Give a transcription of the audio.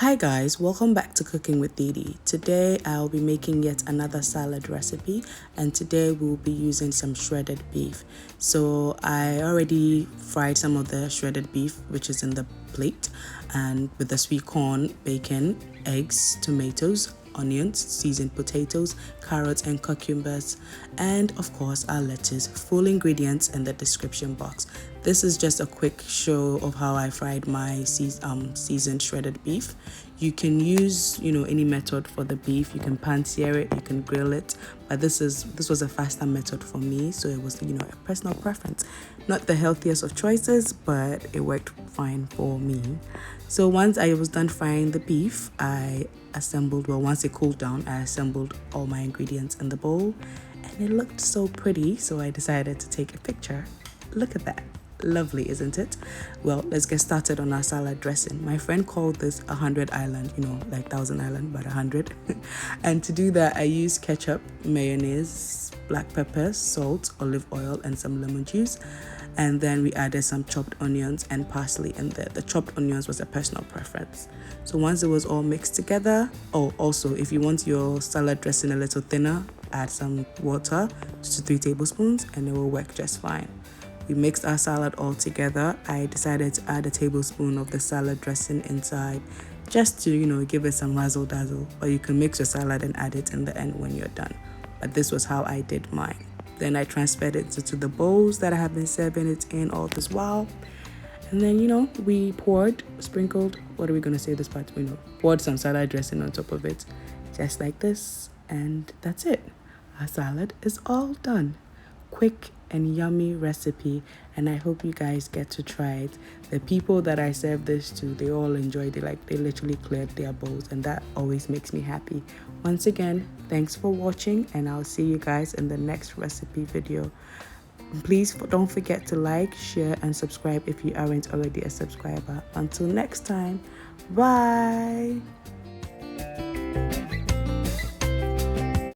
Hi guys, welcome back to Cooking with Theedee. Today I'll be making yet another salad recipe, and today we'll be using some shredded beef. So I already fried some of the shredded beef, which is in the plate, and with the sweet corn, bacon, eggs, tomatoes, onions, seasoned potatoes, carrots and cucumbers, and of course our lettuce. Full ingredients in the description box. This is just a quick show of how I fried my seasoned shredded beef. You can use any method for the beef. You can pan sear it, you can grill it, but this was a faster method for me, so it was a personal preference. Not the healthiest of choices, but it worked fine for me. So once I was done frying the beef, once it cooled down, I assembled all my ingredients in the bowl, and it looked so pretty, so I decided to take a picture. Look at that. Lovely, isn't it? Well, let's get started on our salad dressing. My friend called this 100 island, like 1,000 island, but 100. And to do that, I used ketchup, mayonnaise, black pepper, salt, olive oil, and some lemon juice. And then we added some chopped onions and parsley in there. The chopped onions was a personal preference. So once it was all mixed together, also if you want your salad dressing a little thinner, add some water, 2 to 3 tablespoons, and it will work just fine. We mixed our salad all together. I decided to add a tablespoon of the salad dressing inside just to, give it some razzle dazzle. Or you can mix your salad and add it in the end when you're done. But this was how I did mine. Then I transferred it to the bowls that I have been serving it in all this while. And then, we sprinkled, what are we going to say this part? Poured some salad dressing on top of it, just like this. And that's it. Our salad is all done. Quick and yummy recipe, and I hope you guys get to try it. The people that I served this to, they all enjoyed it. They literally cleared their bowls, and that always makes me happy. Once again, thanks for watching, and I'll see you guys in the next recipe video. Please don't forget to like, share, and subscribe if you aren't already a subscriber. Until next time, bye.